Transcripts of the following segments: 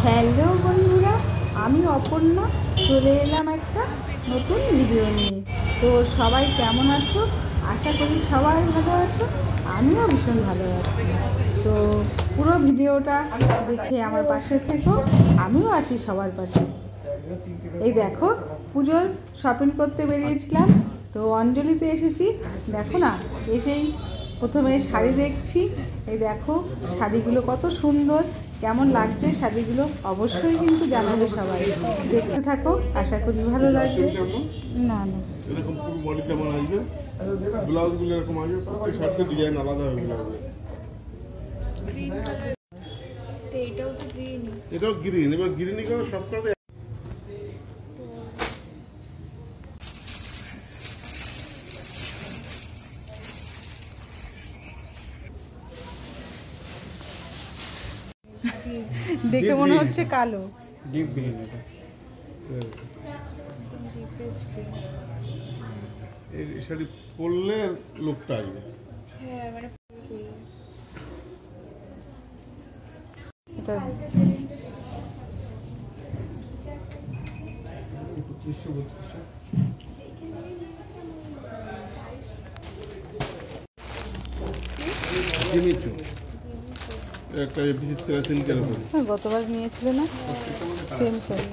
Hello বন্ধুরা, আমি অপর্ণা চলে এলাম একটা নতুন ভিডিও নিয়ে। তো সবাই কেমন আছো? আশা করি সবাই ভালো আছো, আমিও ভীষণ ভালো আছি। তো পুরো ভিডিওটা দেখে আমার পাশে থেকো, আমিও আছি সবার পাশে। এই দেখো, পুজোর শপিং করতে বেরিয়েছিলাম, তো অঞ্জলিতে এসেছি। দেখো না, এসেই প্রথমে শাড়ি দেখছি। এই দেখো শাড়িগুলো কত সুন্দর, কেমন লাগছে শাড়িগুলো অবশ্যই কিন্তু জানাবে সবাই। দেখতে থাকো, আশা করি ভালো লাগবে। না না এরকম পুরো বডি তেমন আসবে, ব্লাউজগুলো এরকম আসবে, প্রত্যেক শার্টের ডিজাইন আলাদা হবে। এটাও গ্রিন, এবার গ্রিনই করে সব করে। দেখে মনে হচ্ছে কালো। ডিপ গ্রিন এটা। এই শাড়ি পরলে লুকটা আসবে। হ্যাঁ, মানে এটা একটা বিচিত্র সিল্কের উপর গতবার নিয়েছিল না, সেম শাড়ি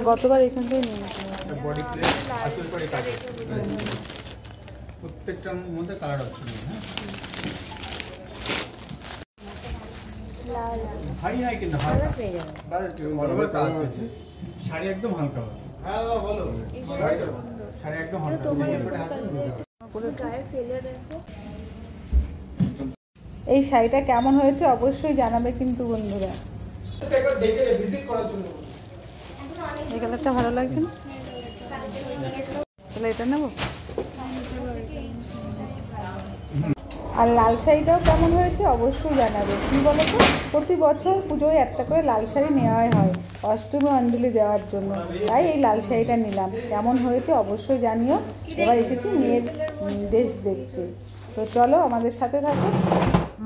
গতবার এখান থেকে নিয়েছিল। বডি প্লেট আসল করে কাটে, প্রত্যেকটার মধ্যে কালার অপশন হ্যাঁ হাই হাই কিন্তু হালকা অল ওভার কাজ আছে। শাড়ি একদম হালকা হবে। হ্যাঁ বলো, শাড়ি একদম হালকা এই শাড়িটা কেমন হয়েছে অবশ্যই জানাবে কিন্তু বন্ধুরা। এই কালারটা ভালো লাগছে না, তাহলে এটা নেব। আর লাল শাড়িটাও কেমন হয়েছে অবশ্যই জানাবে। কী বলো তো, প্রতি বছর পুজোয় একটা করে লাল শাড়ি নেওয়াই হয় অষ্টমী অঞ্জলি দেওয়ার জন্য, তাই এই লাল শাড়িটা নিলাম। কেমন হয়েছে অবশ্যই জানিও। এবার এসেছি মেয়ের ড্রেস দেখতে, তো চলো আমাদের সাথে থাকো।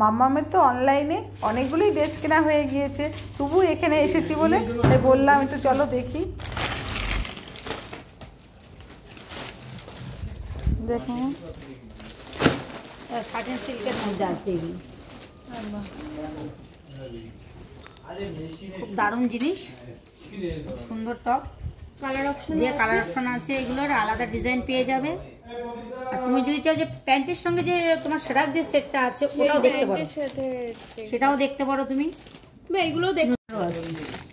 মাম্মামের তো অনলাইনে অনেকগুলোই ড্রেস কেনা হয়ে গিয়েছে, তবু এখানে এসেছি বলে তাই বললাম একটু চলো দেখি। দেখো সাটেন সিল্কের মধ্যে আছে এগুলো, খুব দারুণ জিনিস, সুন্দর টপ। কালার অপশন আছে, এগুলোর আলাদা ডিজাইন পেয়ে যাবে। আর তুমি যদি চাও যে প্যান্টের সঙ্গে যে তোমার সেরাক দিয়ে সেটটা আছে ওটাও দেখতে পারো, সেটাও দেখতে পারো তুমি। এগুলো দেখতে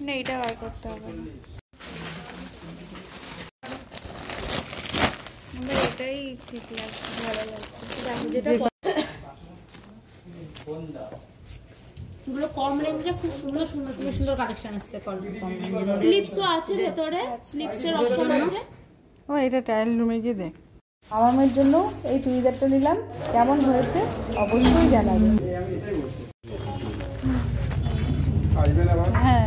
না, এটা বার করতে হবে না, এটাই ঠিক লাগছে, ভালো লাগছে। এগুলো কম রেঞ্জে খুব সুন্দর সুন্দর সুন্দর সুন্দর কালেকশন আসছে। স্লিপসও আছে ভেতরে, স্লিপসের অপশন আছে। ও এটা ট্রায়াল রুমে গিয়ে দেখ। আমার জন্য এই চুড়িদারটা নিলাম, কেমন হয়েছে অবশ্যই জানাবে। হ্যাঁ,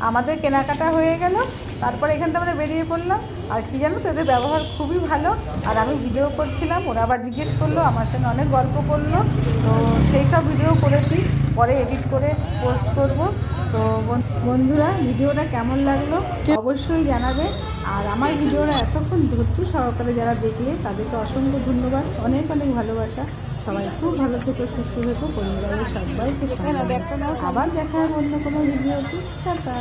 আমাদের কেনাকাটা হয়ে গেল, তারপর এখান থেকে আমরা বেরিয়ে পড়লাম। আর কি জানো তো, এদের ব্যবহার খুবই ভালো। আর আমি ভিডিও করছিলাম, ওরা আবার জিজ্ঞেস করলো, আমার সঙ্গে অনেক গল্প করলো। তো সেই সব ভিডিও করেছি, পরে এডিট করে পোস্ট করব। তো বন্ধুরা, ভিডিওটা কেমন লাগলো অবশ্যই জানাবে। আর আমার ভিডিওটা এতক্ষণ ধৈর্য সহকারে যারা দেখলে তাদেরকে অসংখ্য ধন্যবাদ, অনেক অনেক ভালোবাসা। সবাই খুব ভালো থেকো, সুস্থ থেকো, পরিবারের সবাইকে আবার দেখা হবে অন্য কোনো ভিডিওতে। টাটা।